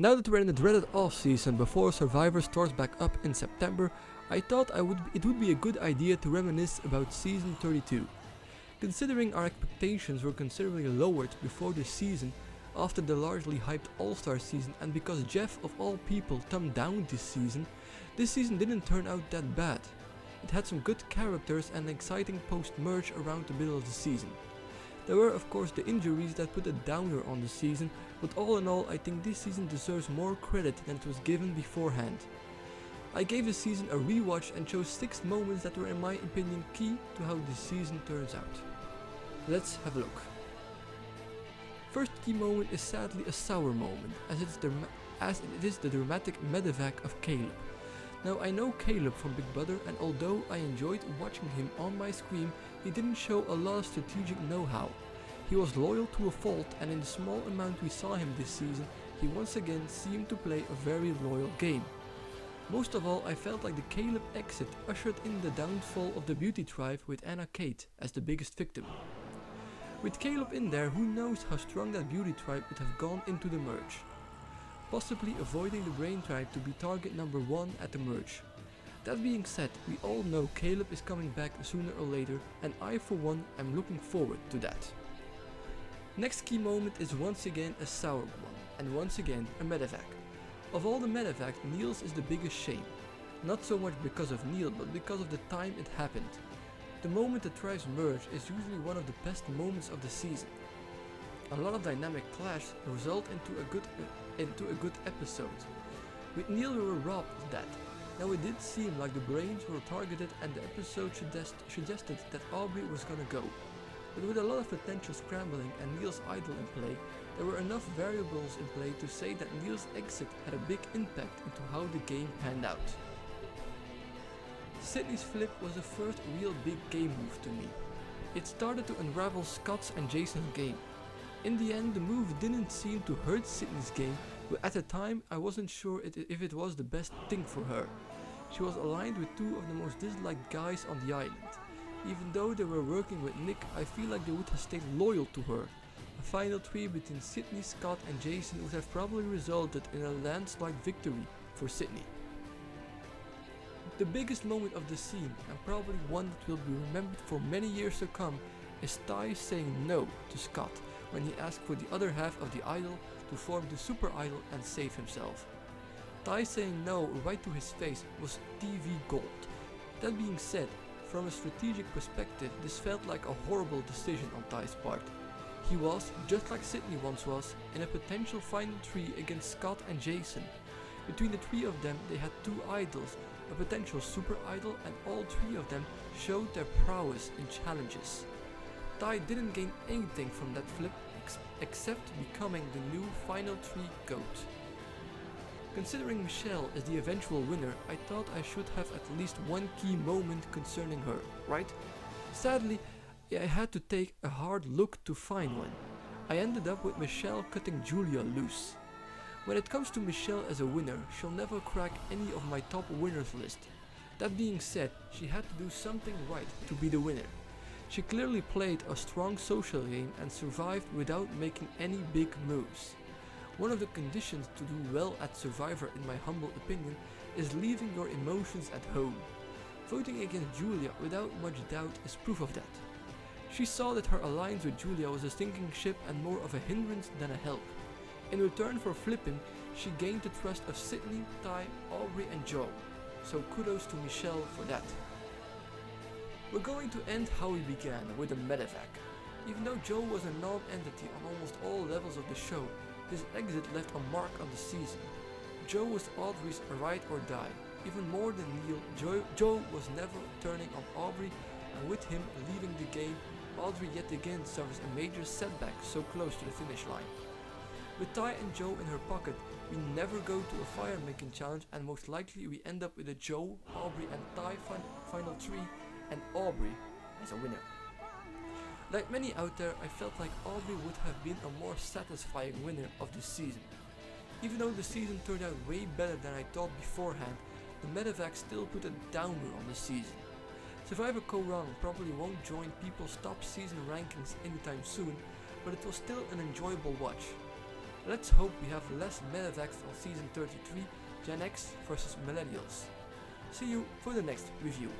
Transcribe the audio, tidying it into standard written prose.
Now that we're in the dreaded off-season before Survivor starts back up in September, I thought it would be a good idea to reminisce about season 32. Considering our expectations were considerably lowered before the season, after the largely hyped All-Star season, and because Jeff of all people thumbed down this season didn't turn out that bad. It had some good characters and exciting post-merge around the middle of the season. There were of course the injuries that put a downer on the season, but all in all I think this season deserves more credit than it was given beforehand. I gave the season a rewatch and chose 6 moments that were in my opinion key to how this season turns out. Let's have a look. First key moment is sadly a sour moment, as it is the dramatic Medevac of Caleb. Now I know Caleb from Big Brother, and although I enjoyed watching him on my screen, he didn't show a lot of strategic know-how. He was loyal to a fault, and in the small amount we saw him this season, he once again seemed to play a very loyal game. Most of all, I felt like the Caleb exit ushered in the downfall of the beauty tribe with Anna Kate as the biggest victim. With Caleb in there, who knows how strong that beauty tribe would have gone into the merge, possibly avoiding the brain tribe to be target number 1 at the merge. That being said, we all know Caleb is coming back sooner or later, and I for one am looking forward to that. Next key moment is once again a sour one, and once again a Medevac. Of all the Medevac, Neil's is the biggest shame. Not so much because of Neil, but because of the time it happened. The moment the tribes merge is usually one of the best moments of the season. A lot of dynamic clash result into a good episode. With Neil we were robbed of that. Now it did seem like the brains were targeted and the episode suggested that Aubrey was gonna go. But with a lot of potential scrambling and Neil's idol in play, there were enough variables in play to say that Neil's exit had a big impact into how the game panned out. Sydney's flip was the first real big game move to me. It started to unravel Scott's and Jason's game. In the end, the move didn't seem to hurt Sydney's game, but at the time I wasn't sure if it was the best thing for her. She was aligned with 2 of the most disliked guys on the island. Even though they were working with Nick, I feel like they would have stayed loyal to her. A final 3 between Sydney, Scott and Jason would have probably resulted in a landslide victory for Sydney. The biggest moment of the scene, and probably one that will be remembered for many years to come, is Ty saying no to Scott when he asked for the other half of the idol to form the super idol and save himself. Ty saying no right to his face was TV gold. That being said, from a strategic perspective, this felt like a horrible decision on Ty's part. He was, just like Sydney once was, in a potential final 3 against Scott and Jason. Between the 3 of them they had 2 idols, a potential super idol, and all 3 of them showed their prowess in challenges. Ty didn't gain anything from that flip except becoming the new final 3 GOAT. Considering Michelle is the eventual winner, I thought I should have at least one key moment concerning her, right? Sadly, I had to take a hard look to find one. I ended up with Michelle cutting Julia loose. When it comes to Michelle as a winner, she'll never crack any of my top winners list. That being said, she had to do something right to be the winner. She clearly played a strong social game and survived without making any big moves. One of the conditions to do well at Survivor, in my humble opinion, is leaving your emotions at home. Voting against Julia without much doubt is proof of that. She saw that her alliance with Julia was a sinking ship and more of a hindrance than a help. In return for flipping, she gained the trust of Sydney, Ty, Aubrey and Joe, so kudos to Michelle for that. We're going to end how we began, with a Medevac. Even though Joe was a non-entity on almost all levels of the show, his exit left a mark on the season. Joe was Audrey's ride or die. Even more than Neil, Joe was never turning on Aubrey, and with him leaving the game, Audrey yet again suffers a major setback so close to the finish line. With Ty and Joe in her pocket, we never go to a fire making challenge, and most likely we end up with a Joe, Aubrey and Ty final 3 and Aubrey as a winner. Like many out there, I felt like Aubrey would have been a more satisfying winner of this season. Even though the season turned out way better than I thought beforehand, the Medevac still put a downer on the season. Survivor Kaoh Rong probably won't join people's top season rankings anytime soon, but it was still an enjoyable watch. Let's hope we have less Medevacs on season 33, Gen X versus Millennials. See you for the next review.